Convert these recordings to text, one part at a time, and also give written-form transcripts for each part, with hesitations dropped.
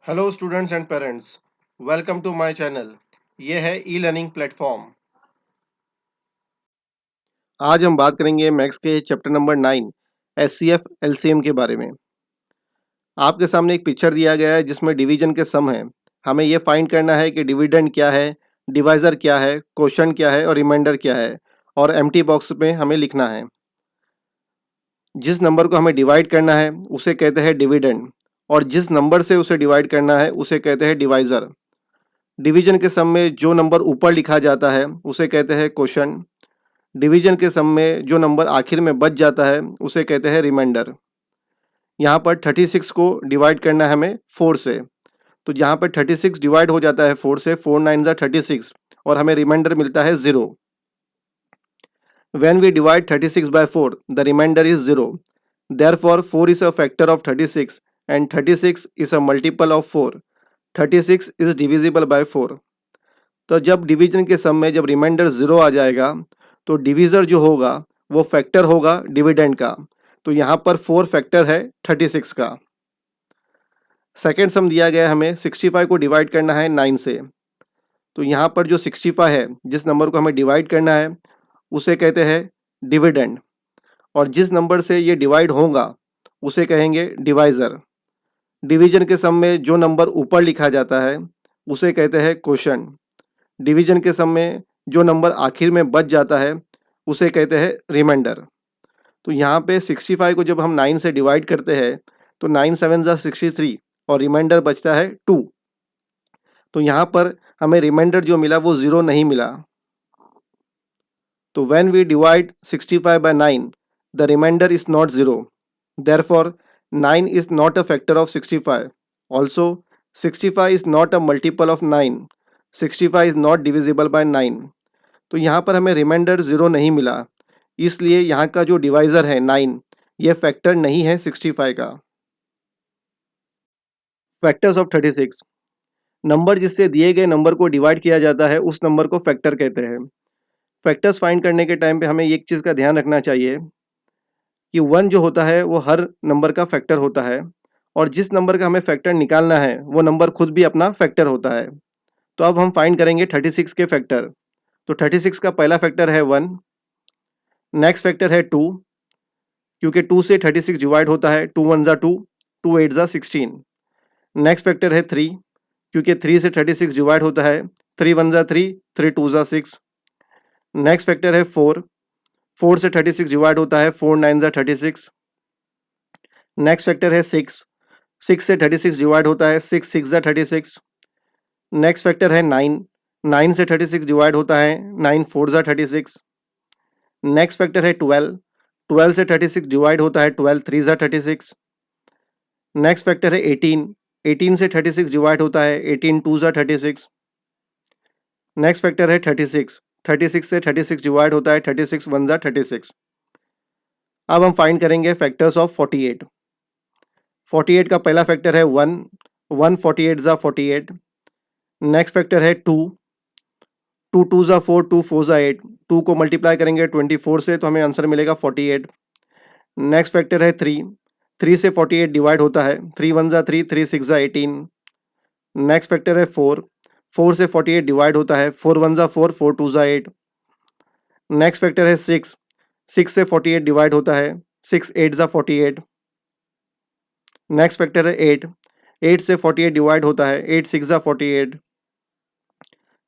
Hello students and parents, welcome to my channel. ये है e learning platform. आज हम बात करेंगे मैथ्स के चैप्टर नंबर 9 एचसीएफ एलसीएम के बारे में। आपके सामने एक पिक्चर दिया गया है जिसमें डिवीजन के सम है। हमें ये फाइंड करना है कि डिविडेंड क्या है, डिवाइजर क्या है, क्वोशंट क्या है और रिमाइंडर क्या है, और एम्प्टी बॉक्स में हमें लिखना है। जिस नंबर को हमें डिवाइड करना है उसे कहते हैं डिविडेंड, और जिस नंबर से उसे डिवाइड करना है उसे कहते हैं डिवाइजर। डिवीजन के सम में जो नंबर ऊपर लिखा जाता है उसे कहते हैं क्वोशंट। डिवीजन के सम में जो नंबर आखिर में बच जाता है उसे कहते हैं रिमाइंडर। यहाँ पर 36 को डिवाइड करना है हमें 4 से, तो जहाँ पर 36 डिवाइड हो जाता है 4 से, 4 9 ज़ा 36 और हमें रिमाइंडर मिलता है 0। When we divide 36 by 4, the remainder is 0. Therefore, 4 is a factor of 36 and 36 is a multiple of 4. 36 is divisible by 4. तो जब डिवीजन के सम में जब रिमाइंडर 0 आ जाएगा तो डिवीज़र जो होगा वो फैक्टर होगा डिविडेंड का। तो यहाँ पर 4 फैक्टर है 36 का। सेकेंड सम दिया गया है, हमें 65 को डिवाइड करना है 9 से। तो यहाँ पर जो 65 है, जिस नंबर को हमें डिवाइड करना है उसे कहते हैं डिविडेंड, और जिस नंबर से ये डिवाइड होगा उसे कहेंगे डिवाइज़र। डिवीजन के सम में जो नंबर ऊपर लिखा जाता है उसे कहते हैं क्वोशंट। डिवीजन के सम में जो नंबर आखिर में बच जाता है उसे कहते हैं रिमाइंडर। तो यहाँ पे 65 को जब हम 9 से डिवाइड करते हैं तो 9 7 ज़ा 63 और रिमाइंडर बचता है 2। तो यहाँ पर हमें रिमाइंडर जो मिला वो 0 नहीं मिला। तो when we divide 65 by 9, the remainder is not 0. Therefore, 9 is not a factor of 65. Also, 65 is not a multiple of 9. 65 is not divisible by 9. तो यहाँ पर हमें रिमाइंडर 0 नहीं मिला, इसलिए यहाँ का जो डिवाइज़र है 9, ये फैक्टर नहीं है 65 का। Factors of 36। नंबर जिससे दिए गए नंबर को डिवाइड किया जाता है उस नंबर को फैक्टर कहते हैं। फैक्टर्स फाइंड करने के टाइम पे हमें एक चीज़ का ध्यान रखना चाहिए कि 1 जो होता है वो हर नंबर का फैक्टर होता है, और जिस नंबर का हमें फैक्टर निकालना है वो नंबर खुद भी अपना फैक्टर होता है। तो अब हम फाइंड करेंगे 36 के फैक्टर। तो 36 का पहला फैक्टर है 1, नेक्स्ट फैक्टर है 2, क्योंकि 2 से 36 डिवाइड होता है, 2 1 ज़ा 2, 2 8 ज़ा 16। नेक्स्ट फैक्टर है 3, क्योंकि 3 से 36 डिवाइड होता है, 3 1 ज़ा 3, 3 2 ज़ा 6। नेक्स्ट फैक्टर है 4, 4 से 36 डिवाइड होता है, 4 9 ज़ा 36। नेक्स्ट फैक्टर है 6, 6 से 36 डिवाइड होता है, 6 6 ज़ा 36। नेक्स्ट फैक्टर है 9, 9 से 36 डिवाइड होता है, 9 4 ज़ा 36। नेक्स्ट फैक्टर है 12, 12 से 36 डिवाइड होता है, 12 3 ज़ा 36। नेक्स्ट फैक्टर है 18, 18 से 36 डिवाइड होता है, 18 2 ज़ा 36। नेक्स्ट फैक्टर है 36, 36 से 36 डिवाइड होता है, 36 1 ज़ा 36। अब हम फाइंड करेंगे फैक्टर्स ऑफ 48। 48 का पहला फैक्टर है 1, 1 48 ज़ा 48। नेक्स्ट फैक्टर है 2, 2 2 ज़ा 4, 2 4 ज़ा 8। 2 को मल्टीप्लाई करेंगे 24 से तो हमें आंसर मिलेगा 48। नेक्स्ट फैक्टर है 3, 3 से 48 डिवाइड होता है, 3 1 ज़ा 3, 3 6 ज़ा 18। नेक्स्ट फैक्टर है 4, 4 से 48 डिवाइड होता है, 4 1 ज़ा 4, 4 2 ज़ा 8। नेक्स्ट फैक्टर है 6, 6 से 48 डिवाइड होता है, 6 8 ज़ा 48। नेक्स्ट फैक्टर है 8, 8 से 48 डिवाइड होता है, 8 6 ज़ा 48।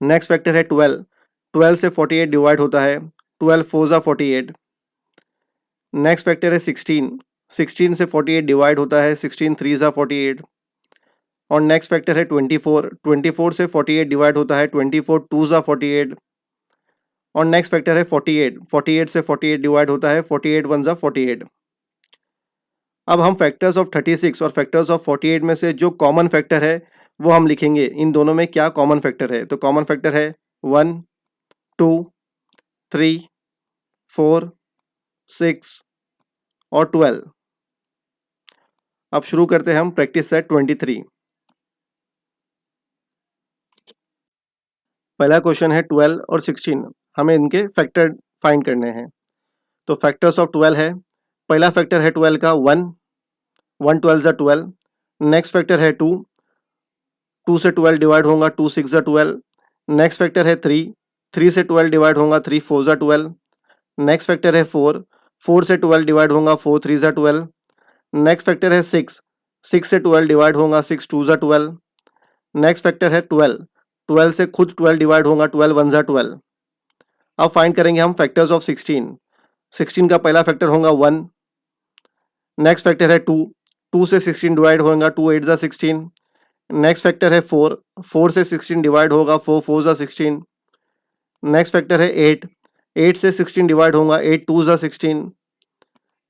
नेक्स्ट फैक्टर है 12, 12 से 48 डिवाइड होता है, 12 4 ज़ा 48। नेक्स्ट फैक्टर है 16, 16 से 48 डिवाइड होता है, 16 3 ज़ा 48। और नेक्स्ट फैक्टर है 24, 24 से 48 डिवाइड होता है, 24 2 ज़ा 48। और नेक्स्ट फैक्टर है 48, 48 से 48 डिवाइड होता है, 48 1 ज़ा 48। अब हम फैक्टर्स ऑफ 36 और फैक्टर्स ऑफ 48 में से जो कॉमन फैक्टर है वो हम लिखेंगे। इन दोनों में क्या कॉमन फैक्टर है? तो कॉमन फैक्टर है 1 2 3 4 6 और 12। अब शुरू करते हैं हम प्रैक्टिस सेट 23। पहला क्वेश्चन है 12 और 16, हमें इनके फैक्टर फाइंड करने हैं। तो फैक्टर्स ऑफ 12 है, पहला फैक्टर है 12 का 1, 1 12 ज़ा 12। नेक्स्ट फैक्टर है 2, 2 से 12 डिवाइड होगा 2 6 जा 12। नेक्स्ट फैक्टर है 3, 3 से 12 डिवाइड होगा 3 4 जा 12। नेक्स्ट फैक्टर है 4, 4 से 12 डिवाइड होगा 4 3 जा 12। नेक्स्ट फैक्टर है 6, 6 से 12 डिवाइड होगा 6 2 जा 12। नेक्स्ट फैक्टर है 12, 12 से खुद 12 डिवाइड होगा 12 1 जा 12। अब फाइंड करेंगे हम फैक्टर्स ऑफ 16। 16 का पहला फैक्टर होगा 1। नेक्स्ट फैक्टर है 2, 2 से 16 डिवाइड होगा 2 8 जा 16। नेक्स्ट फैक्टर है 4, 4 से 16 डिवाइड होगा 4 4 जा 16। नेक्स्ट फैक्टर है 8, 8 से 16 डिवाइड होगा 8 2 जा 16।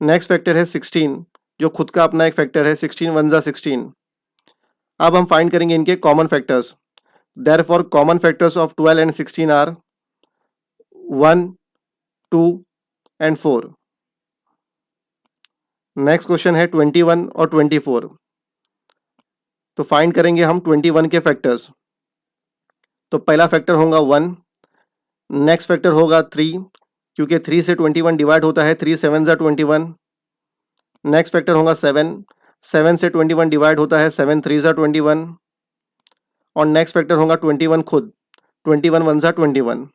नेक्स्ट फैक्टर है 16, जो खुद का अपना एक फैक्टर है 16 1 जा 16। अब हम फाइंड करेंगे इनके common factors. Therefore common factors of 12 and 16 are 1 2 and 4। Next question है 21 और 24। तो फाइंड करेंगे हम 21 के फैक्टर्स। तो पहला फैक्टर होगा 1। नेक्स्ट फैक्टर होगा 3, क्योंकि 3 से 21 डिवाइड होता है 3 7 जा 21। नेक्स्ट फैक्टर होगा 7, 7 से 21 डिवाइड होता है 7 3 जा 21। और नेक्स्ट फैक्टर होगा 21 खुद, 21 1 जा 21।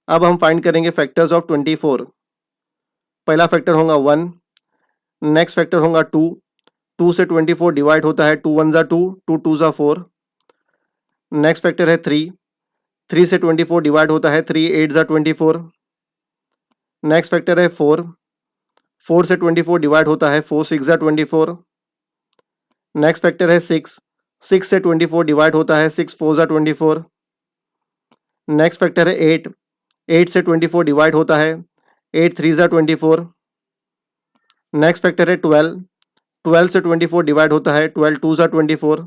अब हम फाइंड करेंगे फैक्टर्स ऑफ 24। पहला फैक्टर होगा 1। नेक्स्ट फैक्टर होगा 2, 2 से 24 डिवाइड होता है 2 1 जा 2, 2 2 जा 4। नेक्स्ट फैक्टर है 3, 3 से 24 डिवाइड होता है 3 8 जा 24। नेक्स्ट फैक्टर है 4, 4 से 24 डिवाइड होता है 4 6 जा 24। नेक्स्ट फैक्टर है 6, 6 से 24 डिवाइड होता है 6 4 जा 24। नेक्स्ट फैक्टर है 8, 8 से 24 डिवाइड होता है 8 3 जा 24। नेक्स्ट फैक्टर है 12, 12 से 24 डिवाइड होता है 12 2 जा 24।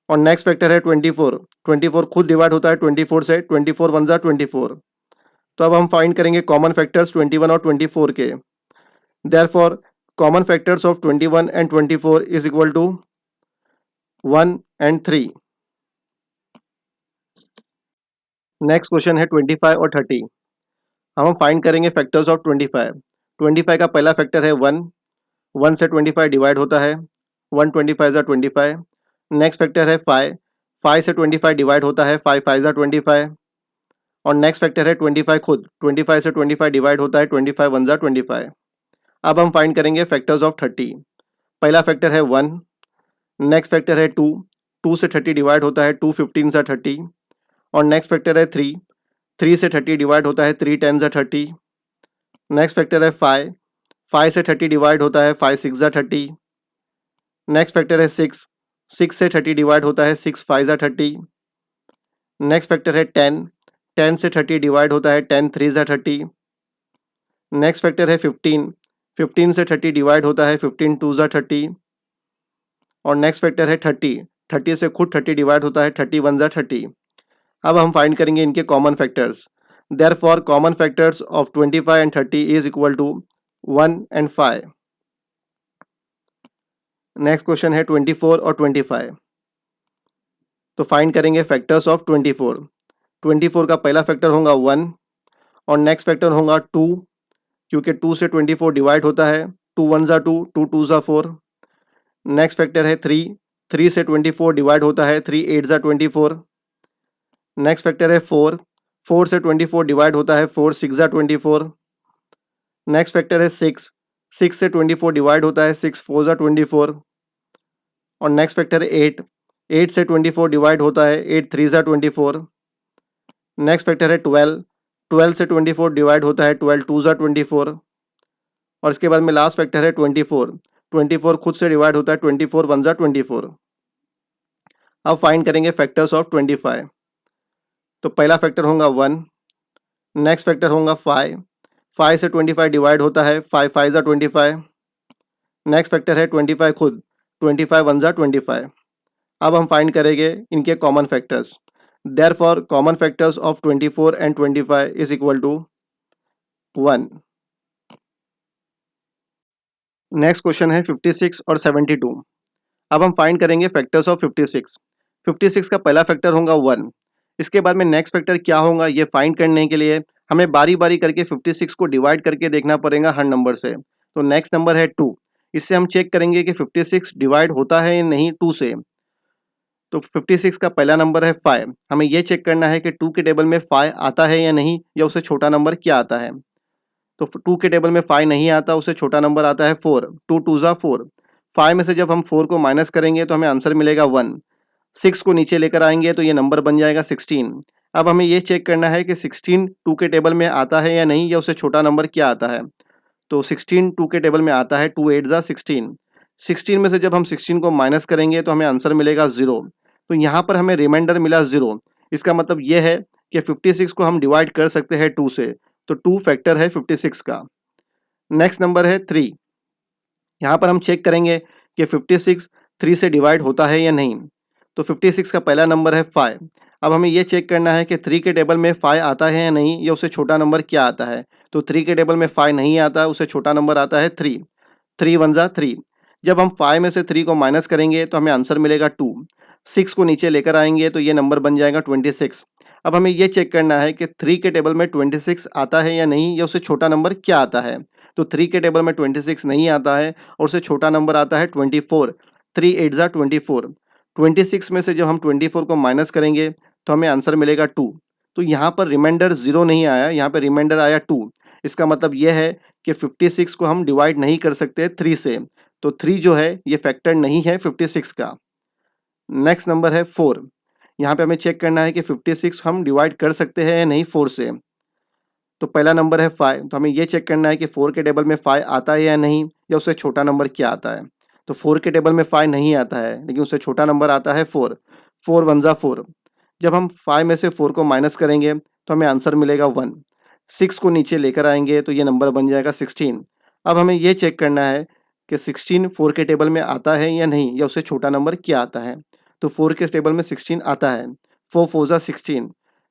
और नेक्स्ट फैक्टर है 24, 24 खुद डिवाइड होता है 24 से, 24 1 जा 24। तो अब हम फाइंड करेंगे कॉमन फैक्टर्स 21 और 24 के। Therefore common factors of 21 and 24 is equal to 1 and 3। Next question है 25 और 30। हम फाइंड करेंगे फैक्टर्स ऑफ 25। 25 का पहला फैक्टर है 1, 1 से 25 डिवाइड होता है 1 25 जा 25। नेक्स्ट फैक्टर है 5, 5 से 25 डिवाइड होता है 5 5 जा 25। और नेक्स्ट फैक्टर है 25 खुद, 25 से 25 डिवाइड होता है 25 1 जा 25। अब हम फाइंड करेंगे फैक्टर्स ऑफ 30। पहला फैक्टर है 1। नेक्स्ट फैक्टर है 2, 2 से 30 डिवाइड होता है 2 15 जा 30। और नेक्स्ट फैक्टर है 3, 3 से 30 डिवाइड होता है 3 10 जा 30। नेक्स्ट फैक्टर है 5, 5 से 30 डिवाइड होता है 5 6 जा 30। नेक्स्ट फैक्टर है 6, 6 से 30 डिवाइड होता है 6 5 जा 30। नेक्स्ट फैक्टर है 10, 10 से 30 डिवाइड होता है 10 3 जा 30। नेक्स्ट फैक्टर है 15, 15 से 30 डिवाइड होता है 15 2 जा 30। और नेक्स्ट फैक्टर है 30, 30 से खुद 30 डिवाइड होता है 30 1 जा 30। अब हम फाइंड करेंगे इनके common factors. Therefore common factors of 25 and 30 is equal to 1 and 5। Next question है 24 और 25। तो फाइंड करेंगे फैक्टर्स ऑफ 24। 24 का पहला फैक्टर होगा 1। और नेक्स्ट फैक्टर होगा 2, क्योंकि 2 से 24 डिवाइड होता है 2 1 जा 2, 2 2 जा 4। नेक्स्ट फैक्टर है 3, 3 से 24 डिवाइड होता है 3 8 जा 24। नेक्स्ट फैक्टर है 4, 4 से 24 डिवाइड होता है 4 6 जा 24। नेक्स्ट फैक्टर है 6, 6 से 24 डिवाइड होता है 6 4 जा 24। और नेक्स्ट फैक्टर है 8, 8 से 24 डिवाइड होता है 8 3 जा 24। नेक्स्ट फैक्टर है 12, 12 से 24 डिवाइड होता है 12 2 जा 24। और इसके बाद में लास्ट फैक्टर है 24, 24 खुद से डिवाइड होता है 24 1 जा 24। अब फाइंड करेंगे फैक्टर्स ऑफ 25। तो पहला फैक्टर होगा 1। नेक्स्ट फैक्टर होगा 5, 5 से 25 डिवाइड होता है 5 5 जा 25। नेक्स्ट फैक्टर है 25 खुद, 25 1 जा 25। अब हम फाइंड करेंगे इनके common factors. Therefore common factors of 24 and 25 is equal to 1। Next question है 56 और 72। अब हम फाइंड करेंगे फैक्टर्स ऑफ 56। 56 का पहला फैक्टर होगा 1। इसके बाद में नेक्स्ट फैक्टर क्या होगा ये फाइंड करने के लिए हमें बारी बारी करके 56 को डिवाइड करके देखना पड़ेगा हर नंबर से। तो नेक्स्ट नंबर है 2। इससे हम चेक करेंगे कि 56 डिवाइड होता है या नहीं 2 से। तो 56 का पहला नंबर है 5। हमें ये चेक करना है कि 2 के टेबल में 5 आता है या नहीं, या उससे छोटा नंबर क्या आता है। तो 2 के टेबल में 5 नहीं आता, उससे छोटा नंबर आता है 4। 2 2 ज़ा 4। 5 में से जब हम 4 को माइनस करेंगे तो हमें आंसर मिलेगा 1। 6 को नीचे लेकर आएंगे तो ये नंबर बन जाएगा 16। अब हमें ये चेक करना है कि 16 2 के टेबल में आता है या नहीं, या उससे छोटा नंबर क्या आता है। तो 16 2 के टेबल में आता है, 2 8 ज़ा 16। 16 में से जब हम 16 को माइनस करेंगे तो हमें आंसर मिलेगा 0। तो यहाँ पर हमें रिमाइंडर मिला 0। इसका मतलब ये है कि 56 को हम डिवाइड कर सकते हैं 2 से। तो 2 फैक्टर है 56 का। नेक्स्ट नंबर है 3। यहाँ पर हम चेक करेंगे कि 56 3 से डिवाइड होता है या नहीं। तो 56 का पहला नंबर है 5। अब हमें ये चेक करना है कि 3 के टेबल में 5 आता है या नहीं, या उससे छोटा नंबर क्या आता है। तो 3 के टेबल में 5 नहीं आता, उससे छोटा नंबर आता है 3। 3 1 ज़ा 3। जब हम 5 में से 3 को माइनस करेंगे तो हमें आंसर मिलेगा 2। 6 को नीचे लेकर आएंगे तो ये नंबर बन जाएगा 26। अब हमें ये चेक करना है कि 3 के टेबल में 26 आता है या नहीं, या उससे छोटा नंबर क्या आता है। तो 3 के टेबल में 26 नहीं आता है, और उससे छोटा नंबर आता है 24। 3 8 ज़ा 24। 26 में से जब हम 24 को माइनस करेंगे तो हमें आंसर मिलेगा 2। तो यहाँ पर रिमाइंडर 0 नहीं आया, यहाँ पर रिमाइंडर आया 2। इसका मतलब ये है कि 56 को हम डिवाइड नहीं कर सकते 3 से। तो 3 जो है ये फैक्टर नहीं है 56 का। नेक्स्ट नंबर है 4। यहाँ पे हमें चेक करना है कि 56 हम डिवाइड कर सकते हैं या नहीं 4 से। तो पहला नंबर है 5। तो हमें ये चेक करना है कि 4 के टेबल में 5 आता है या नहीं, या उससे छोटा नंबर क्या आता है। तो 4 के टेबल में 5 नहीं आता है, लेकिन उससे छोटा नंबर आता है 4। 4 1 ज़ा 4। जब हम 5 में से 4 को माइनस करेंगे तो हमें आंसर मिलेगा 1। 6 को नीचे लेकर आएंगे तो ये नंबर बन जाएगा 16। अब हमें ये चेक करना है कि 16 4 के टेबल में आता है या नहीं, या उससे छोटा नंबर क्या आता है। तो 4 के टेबल में 16 आता है। 4 4 ज़ा 16।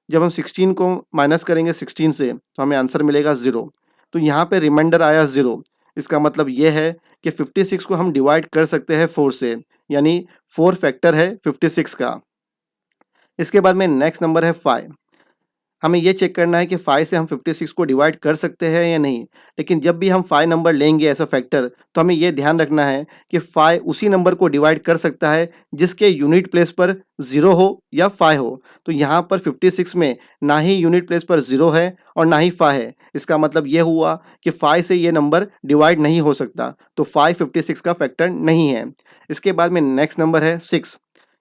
जब हम 16 को माइनस करेंगे 16 से तो हमें आंसर मिलेगा 0। तो यहाँ पे रिमाइंडर आया 0। इसका मतलब ये है कि 56 को हम डिवाइड कर सकते हैं 4 से, यानी 4 फैक्टर है 56 का। इसके बाद में नेक्स्ट नंबर है 5। हमें ये चेक करना है कि 5 से हम 56 को डिवाइड कर सकते हैं या नहीं। लेकिन जब भी हम 5 नंबर लेंगे एज़ अ फैक्टर, तो हमें ये ध्यान रखना है कि 5 उसी नंबर को डिवाइड कर सकता है जिसके यूनिट प्लेस पर 0 हो या 5 हो। तो यहाँ पर 56 में ना ही यूनिट प्लेस पर 0 है और ना ही 5 है। इसका मतलब ये हुआ कि 5 से ये नंबर डिवाइड नहीं हो सकता। तो 5 56 का फैक्टर नहीं है। इसके बाद में नेक्स्ट नंबर है 6।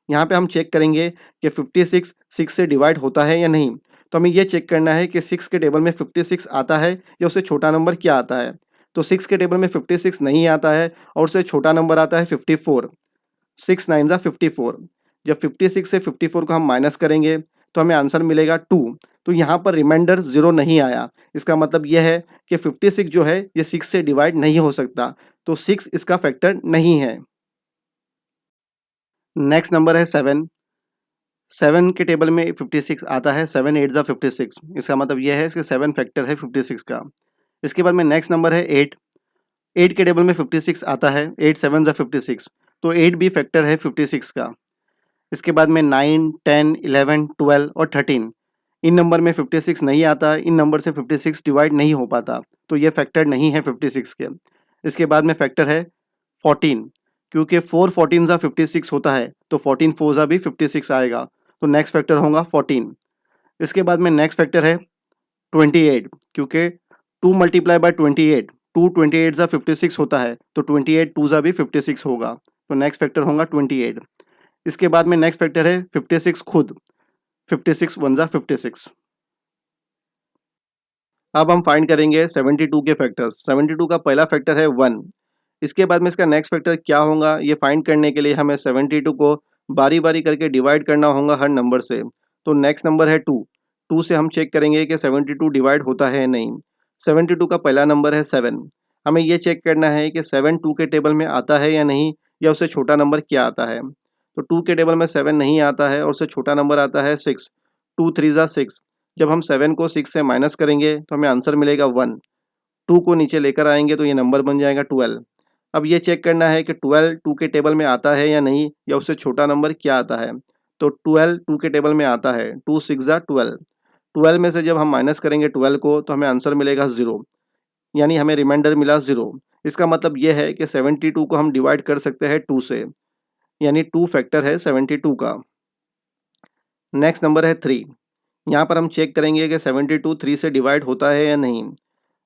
यहाँ पे हम चेक करेंगे कि 56 6 से डिवाइड होता है या नहीं। तो हमें ये चेक करना है कि 6 के टेबल में 56 आता है, या उससे छोटा नंबर क्या आता है। तो 6 के टेबल में 56 नहीं आता है, और उससे छोटा नंबर आता है 54। 6 9 ज़ा 54। जब 56 से 54 को हम माइनस करेंगे तो हमें आंसर मिलेगा 2। तो यहाँ पर रिमाइंडर 0 नहीं आया। इसका मतलब यह है कि 56 जो है ये 6 से डिवाइड नहीं हो सकता। तो 6 इसका फैक्टर नहीं है। नेक्स्ट नंबर है 7। 7 के टेबल में 56 आता है। 7 8 ज़ा 56। इसका मतलब ये है कि 7 फैक्टर है 56 का। इसके बाद में नेक्स्ट नंबर है 8। 8 के टेबल में 56 आता है। 8 7 ज़ा 56। तो 8 भी फैक्टर है 56 का। इसके बाद में 9 10 11 12 और 13, इन नंबर में 56 नहीं आता। इन नंबर से 56 डिवाइड नहीं हो पाता, तो ये फैक्टर नहीं है 56 के। इसके बाद में फैक्टर है 14, क्योंकि 4 14 ज़ा 56 होता है, तो 14 4 ज़ा भी 56 आएगा। तो नेक्स्ट फैक्टर होगा 14। इसके बाद में नेक्स्ट फैक्टर है 28, क्योंकि 2 मल्टीप्लाई बाय 28, 2 28 ज़ा 56 होता है, तो 28 2 ज़ा भी 56 होगा। तो नेक्स्ट फैक्टर होगा 28। इसके बाद में नेक्स्ट फैक्टर है 56 खुद। 56 1 ज़ा 56। अब हम फाइंड करेंगे 72 के फैक्टर्स। 72 का पहला फैक्टर है 1। इसके बाद में इसका नेक्स्ट फैक्टर क्या होगा, ये फाइंड करने के लिए हमें 72 को बारी-बारी करके डिवाइड करना होगा हर नंबर से। तो नेक्स्ट नंबर है 2। 2 से हम चेक करेंगे कि 72 डिवाइड होता है या नहीं। 72 का पहला नंबर है 7। हमें ये चेक करना है कि 7 2 के टेबल में आता है या नहीं, या उससे छोटा नंबर क्या आता है। तो 2 के टेबल में 7 नहीं आता है, और उससे छोटा नंबर आता है 6। 2 3 ज़ा 6। जब हम 7 को 6 से माइनस करेंगे तो हमें आंसर मिलेगा 1। 2 को नीचे लेकर आएंगे तो ये नंबर बन जाएगा 12। अब ये चेक करना है कि 12 2 के टेबल में आता है या नहीं, या उससे छोटा नंबर क्या आता है। तो 12 2 के टेबल में आता है। 2 6 ज़ा 12। 12 में से जब हम माइनस करेंगे 12 को तो हमें आंसर मिलेगा 0, यानी हमें रिमाइंडर मिला 0। इसका मतलब ये है कि 72 को हम डिवाइड कर सकते हैं 2 से। यानी 2 फैक्टर है 72 का। नेक्स्ट नंबर है 3। यहाँ पर हम चेक करेंगे कि 72 3 से डिवाइड होता है या नहीं।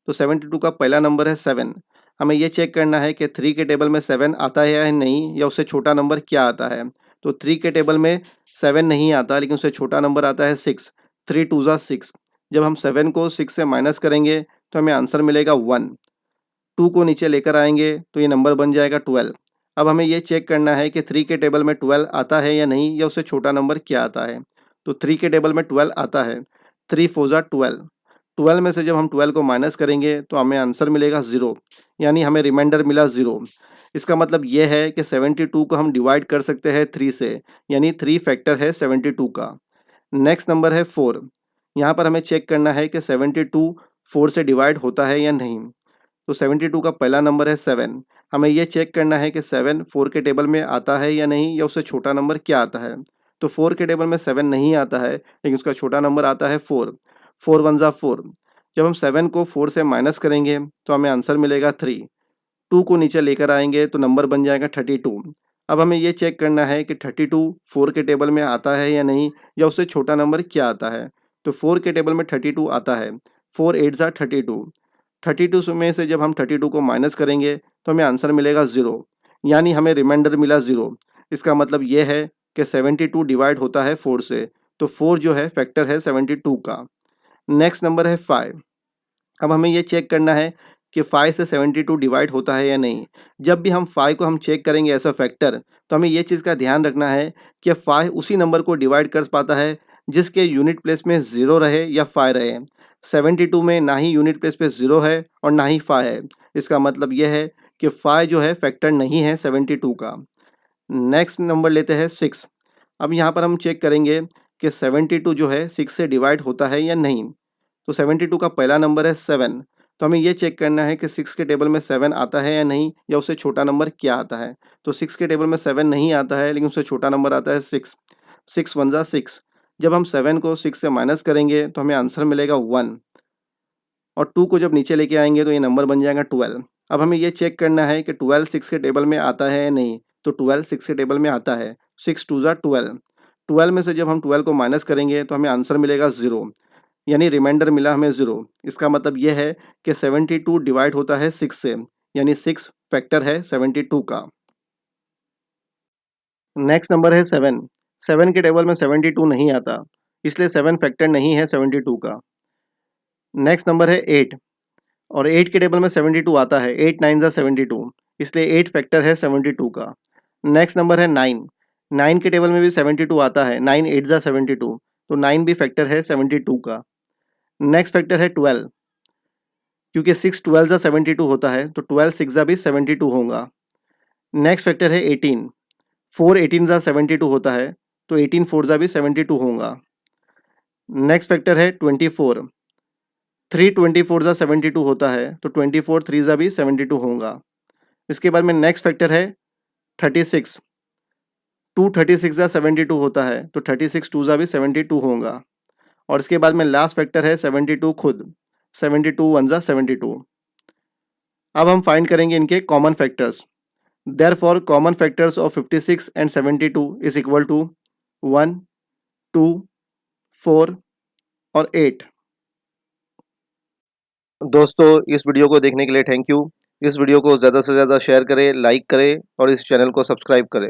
तो 72 का पहला नंबर है 7। हमें ये चेक करना है कि 3 के टेबल में 7 आता है या नहीं, या उससे छोटा नंबर क्या आता है। तो 3 के टेबल में 7 नहीं आता, लेकिन उससे छोटा नंबर आता है 6। 3 2 ज़ा 6। जब हम 7 को 6 से माइनस करेंगे तो हमें आंसर मिलेगा 1। 2 को नीचे लेकर आएंगे तो ये नंबर बन जाएगा 12। अब हमें ये चेक करना है कि 3 के टेबल में 12 आता है या नहीं, या उससे छोटा नंबर क्या आता है। तो 3 के टेबल में 12 आता है। 3 4 ज़ा 12। 12 में से जब हम 12 को माइनस करेंगे तो हमें आंसर मिलेगा 0, यानी हमें रिमाइंडर मिला 0। इसका मतलब ये है कि 72 को हम डिवाइड कर सकते हैं 3 से, यानी 3 फैक्टर है 72 का। नेक्स्ट नंबर है 4। यहाँ पर हमें चेक करना है कि 72 4 से डिवाइड होता है या नहीं। तो 72 का पहला नंबर है 7। हमें ये चेक करना है कि 7 4 के टेबल में आता है या नहीं, या उससे छोटा नंबर क्या आता है। तो 4 के टेबल में 7 नहीं आता है, लेकिन उसका छोटा नंबर आता है 4। 4 1 ज़ा 4। जब हम 7 को 4 से माइनस करेंगे तो हमें आंसर मिलेगा 3। 2 को नीचे लेकर आएंगे तो नंबर बन जाएगा 32। अब हमें ये चेक करना है कि 32 4 के टेबल में आता है या नहीं, या उससे छोटा नंबर क्या आता है। तो 4 के टेबल में 32 आता है। 4 8 ज़ा 32। 32 में से जब हम 32 को माइनस करेंगे तो हमें आंसर मिलेगा 0, यानी हमें रिमाइंडर मिला 0। इसका मतलब ये है कि 72 डिवाइड होता है 4 से। तो 4 जो है फैक्टर है 72 का। नेक्स्ट नंबर है 5। अब हमें ये चेक करना है कि 5 से 72 डिवाइड होता है या नहीं। जब भी हम 5 को हम चेक करेंगे एज़ अ फैक्टर, तो हमें ये चीज़ का ध्यान रखना है कि 5 उसी नंबर को डिवाइड कर पाता है जिसके यूनिट प्लेस में 0 रहे या 5 रहे। 72 में ना ही यूनिट प्लेस पे 0 है और ना ही 5 है। इसका मतलब ये है कि 5 जो है फैक्टर नहीं है 72 का। नेक्स्ट नंबर लेते हैं 6। अब यहाँ पर हम चेक करेंगे कि 72 जो है 6 से डिवाइड होता है या नहीं। तो 72 का पहला नंबर है 7। तो हमें ये चेक करना है कि 6 के टेबल में 7 आता है या नहीं, या उससे छोटा नंबर क्या आता है। तो 6 के टेबल में 7 नहीं आता है, लेकिन उससे छोटा नंबर आता है 6। 6 1 ज़ा 6। जब हम 7 को 6 से माइनस करेंगे तो हमें आंसर मिलेगा 1, और 2 को जब नीचे लेके आएंगे तो ये नंबर बन जाएगा 12। अब हमें ये चेक करना है कि 12 6 के टेबल में आता है या नहीं। तो 12 6 के टेबल में आता है। 6 2 ज़ा 12। 12 में से जब हम 12 को माइनस करेंगे तो हमें आंसर मिलेगा 0, यानी रिमाइंडर मिला हमें 0। इसका मतलब ये है कि 72 डिवाइड होता है 6 से, यानी 6 फैक्टर है 72 का। नेक्स्ट नंबर है 7। 7 के टेबल में 72 नहीं आता, इसलिए 7 फैक्टर नहीं है 72 का। नेक्स्ट नंबर है 8, और 8 के टेबल में 72 आता है। 8 9 ज़ा 72, इसलिए 8 फैक्टर है 72 का। नेक्स्ट नंबर है 9। 9 के टेबल में भी 72 आता है। 9 8 ज़ा 72, तो 9 भी फैक्टर है 72 का। नेक्स्ट फैक्टर है 12, क्योंकि 6 12 ज़ा 72 होता है, तो 12 6 ज़ा भी 72 होगा। नेक्स्ट फैक्टर है 18। 4 18 ज़ा 72 होता है, तो 18 4 ज़ा भी 72 होगा। नेक्स्ट फैक्टर है 24। 3 24 ज़ा 72 होता है, तो 24 3 ज़ा भी 72 होगा। इसके बाद में नेक्स्ट फैक्टर है 36। 2 36 ज़ा 72 होता है, तो 36 2 ज़ा भी 72 होगा। और इसके बाद में लास्ट फैक्टर है 72 खुद। 72 1 ज़ा 72। अब हम फाइंड करेंगे इनके common factors. Therefore, common factors of 56 and 72 is equal to 1, 2, 4 और 8। दोस्तों, इस वीडियो को देखने के लिए थैंक यू। इस वीडियो को ज़्यादा से ज़्यादा शेयर करें, लाइक करें और इस चैनल को सब्सक्राइब करें।